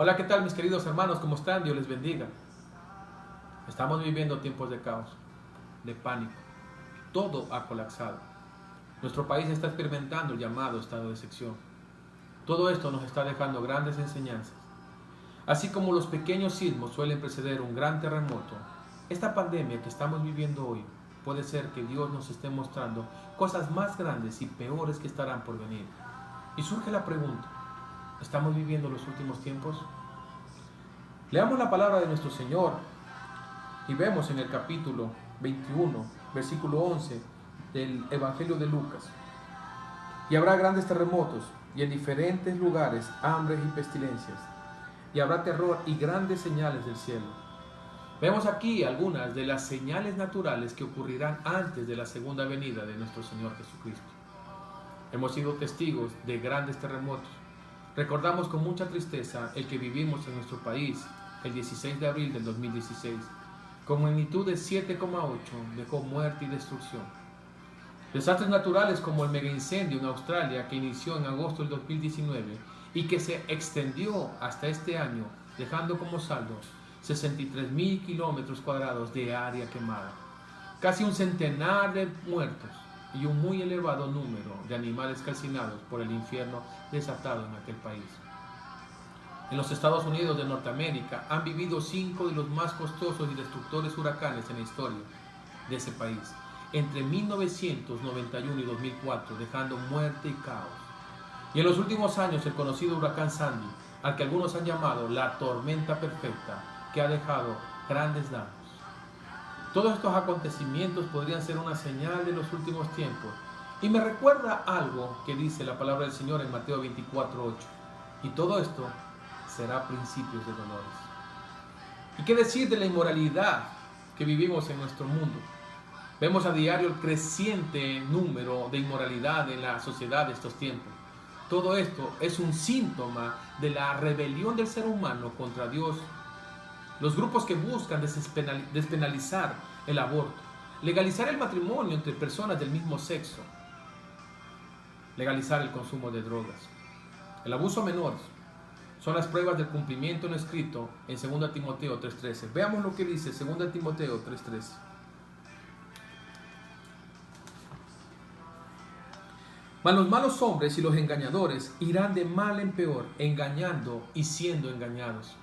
Hola, ¿qué tal mis queridos hermanos? ¿Cómo están? Dios les bendiga. Estamos viviendo tiempos de caos, de pánico. Todo ha colapsado. Nuestro país está experimentando el llamado estado de excepción. Todo esto nos está dejando grandes enseñanzas. Así como los pequeños sismos suelen preceder un gran terremoto, esta pandemia que estamos viviendo hoy puede ser que Dios nos esté mostrando cosas más grandes y peores que estarán por venir. Y surge la pregunta, ¿estamos viviendo los últimos tiempos? Leamos la palabra de nuestro Señor y vemos en el capítulo 21, versículo 11 del Evangelio de Lucas. Y habrá grandes terremotos y en diferentes lugares hambres y pestilencias. Y habrá terror y grandes señales del cielo. Vemos aquí algunas de las señales naturales que ocurrirán antes de la segunda venida de nuestro Señor Jesucristo. Hemos sido testigos de grandes terremotos. Recordamos con mucha tristeza el que vivimos en nuestro país el 16 de abril del 2016, con magnitud de 7,8 dejó muerte y destrucción. Desastres naturales como el mega incendio en Australia que inició en agosto del 2019 y que se extendió hasta este año, dejando como saldo 63.000 kilómetros cuadrados de área quemada, casi un centenar de muertos y un muy elevado número de animales calcinados por el infierno desatado en aquel país. En los Estados Unidos de Norteamérica han vivido 5 de los más costosos y destructores huracanes en la historia de ese país, entre 1991 y 2004, dejando muerte y caos. Y en los últimos años el conocido huracán Sandy, al que algunos han llamado la tormenta perfecta, que ha dejado grandes daños. Todos estos acontecimientos podrían ser una señal de los últimos tiempos, y me recuerda algo que dice la palabra del Señor en Mateo 24:8. Y todo esto será principios de dolores. ¿Y qué decir de la inmoralidad que vivimos en nuestro mundo? Vemos a diario el creciente número de inmoralidad en la sociedad de estos tiempos. Todo esto es un síntoma de la rebelión del ser humano contra Dios. Los grupos que buscan despenalizar el aborto, legalizar el matrimonio entre personas del mismo sexo, legalizar el consumo de drogas, el abuso a menores, son las pruebas del cumplimiento no escrito en 2 Timoteo 3:13. Veamos lo que dice 2 Timoteo 3:13. Mas los malos hombres y los engañadores irán de mal en peor, engañando y siendo engañados.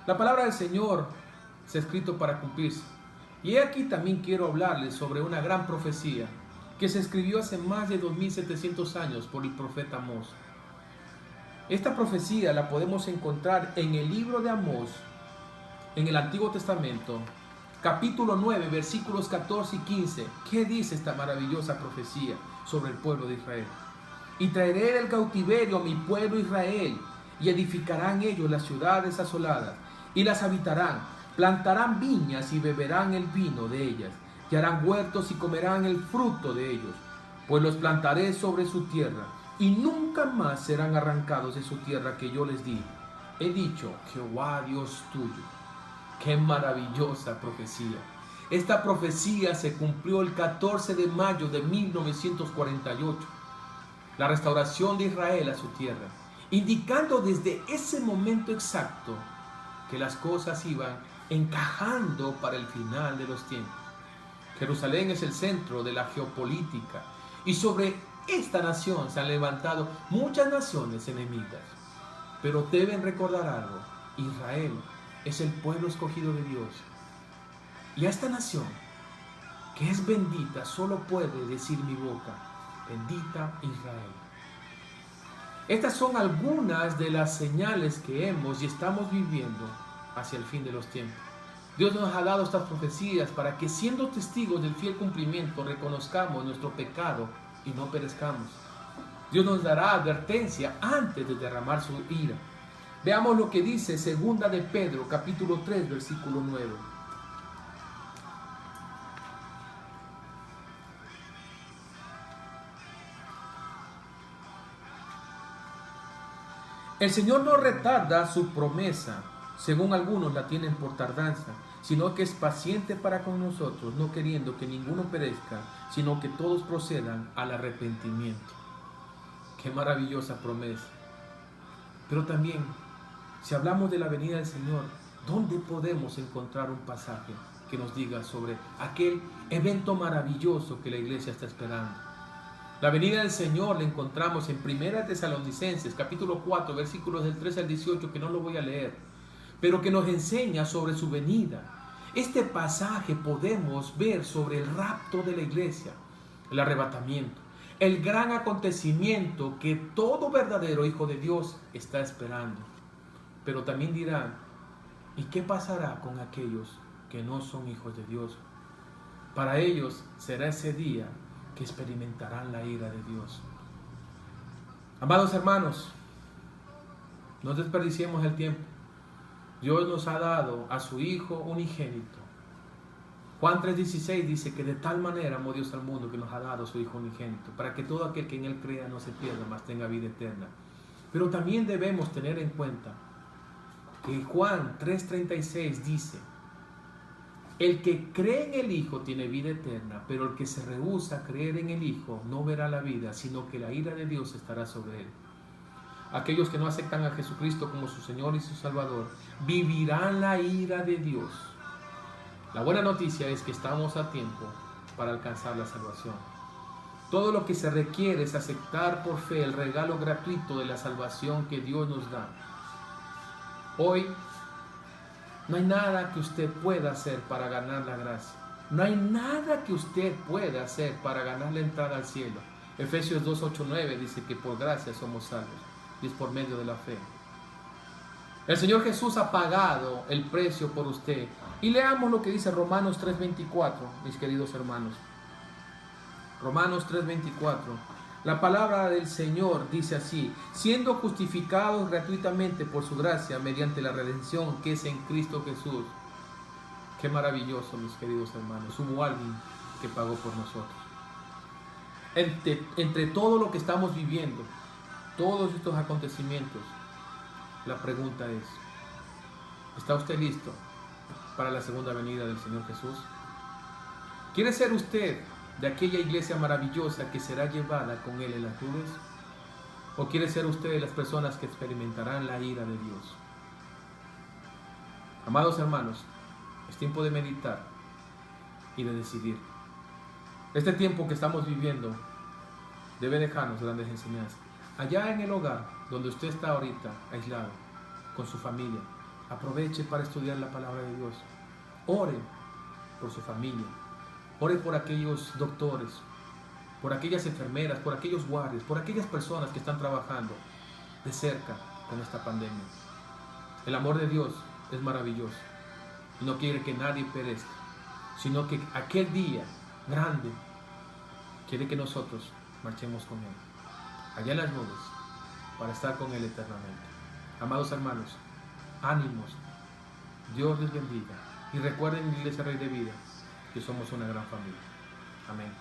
La palabra del Señor se ha escrito para cumplirse. Y aquí también quiero hablarles sobre una gran profecía que se escribió hace más de 2700 años por el profeta Amós. Esta profecía la podemos encontrar en el libro de Amós, en el Antiguo Testamento, capítulo 9, versículos 14 y 15. ¿Qué dice esta maravillosa profecía sobre el pueblo de Israel? Y traeré del cautiverio a mi pueblo Israel, y edificarán ellos las ciudades asoladas, y las habitarán, plantarán viñas y beberán el vino de ellas, y harán huertos y comerán el fruto de ellos, pues los plantaré sobre su tierra, y nunca más serán arrancados de su tierra que yo les di. He dicho, Jehová Dios tuyo. ¡Qué maravillosa profecía! Esta profecía se cumplió el 14 de mayo de 1948, la restauración de Israel a su tierra, indicando desde ese momento exacto que las cosas iban encajando para el final de los tiempos. Jerusalén es el centro de la geopolítica y sobre esta nación se han levantado muchas naciones enemigas. Pero deben recordar algo: Israel es el pueblo escogido de Dios. Y a esta nación, que es bendita, solo puede decir mi boca: bendita Israel. Estas son algunas de las señales que hemos y estamos viviendo hacia el fin de los tiempos. Dios nos ha dado estas profecías para que, siendo testigos del fiel cumplimiento, reconozcamos nuestro pecado y no perezcamos. Dios nos dará advertencia antes de derramar su ira. Veamos lo que dice 2 de Pedro, capítulo 3, versículo 9. El Señor no retarda su promesa, según algunos la tienen por tardanza, sino que es paciente para con nosotros, no queriendo que ninguno perezca, sino que todos procedan al arrepentimiento. ¡Qué maravillosa promesa! Pero también, si hablamos de la venida del Señor, ¿dónde podemos encontrar un pasaje que nos diga sobre aquel evento maravilloso que la iglesia está esperando? La venida del Señor la encontramos en 1 Tesalonicenses, capítulo 4, versículos del 13 al 18, que no lo voy a leer, pero que nos enseña sobre su venida. Este pasaje podemos ver sobre el rapto de la iglesia, el arrebatamiento, el gran acontecimiento que todo verdadero hijo de Dios está esperando. Pero también dirán, ¿y qué pasará con aquellos que no son hijos de Dios? Para ellos será ese día que experimentarán la ira de Dios. Amados hermanos, no desperdiciemos el tiempo. Dios nos ha dado a su Hijo unigénito. Juan 3:16 dice que de tal manera amó Dios al mundo que nos ha dado a su Hijo unigénito, para que todo aquel que en Él crea no se pierda, mas tenga vida eterna. Pero también debemos tener en cuenta que Juan 3:36 dice, el que cree en el Hijo tiene vida eterna, pero el que se rehúsa a creer en el Hijo no verá la vida, sino que la ira de Dios estará sobre él. Aquellos que no aceptan a Jesucristo como su Señor y su Salvador, vivirán la ira de Dios. La buena noticia es que estamos a tiempo para alcanzar la salvación. Todo lo que se requiere es aceptar por fe el regalo gratuito de la salvación que Dios nos da. Hoy no hay nada que usted pueda hacer para ganar la gracia. No hay nada que usted pueda hacer para ganar la entrada al cielo. Efesios 2:8-9 dice que por gracia somos salvos, y es por medio de la fe. El Señor Jesús ha pagado el precio por usted. Y leamos lo que dice Romanos 3:24, mis queridos hermanos. Romanos 3:24. La palabra del Señor dice así: siendo justificados gratuitamente por su gracia mediante la redención que es en Cristo Jesús. Qué maravilloso, mis queridos hermanos. Hubo alguien que pagó por nosotros. Entre todo lo que estamos viviendo, todos estos acontecimientos, la pregunta es, ¿está usted listo para la segunda venida del Señor Jesús? ¿Quiere ser usted de aquella iglesia maravillosa que será llevada con Él en las nubes? ¿O quiere ser usted de las personas que experimentarán la ira de Dios? Amados hermanos, es tiempo de meditar y de decidir. Este tiempo que estamos viviendo debe dejarnos grandes enseñanzas. Allá en el hogar, donde usted está ahorita aislado, con su familia, aproveche para estudiar la palabra de Dios. Ore por su familia. Ore por aquellos doctores, por aquellas enfermeras, por aquellos guardias, por aquellas personas que están trabajando de cerca con esta pandemia. El amor de Dios es maravilloso y no quiere que nadie perezca, sino que aquel día grande quiere que nosotros marchemos con Él, allá en las nubes, para estar con Él eternamente. Amados hermanos, ánimos, Dios les bendiga y recuerden, Iglesia Rey de Vida, que somos una gran familia. Amén.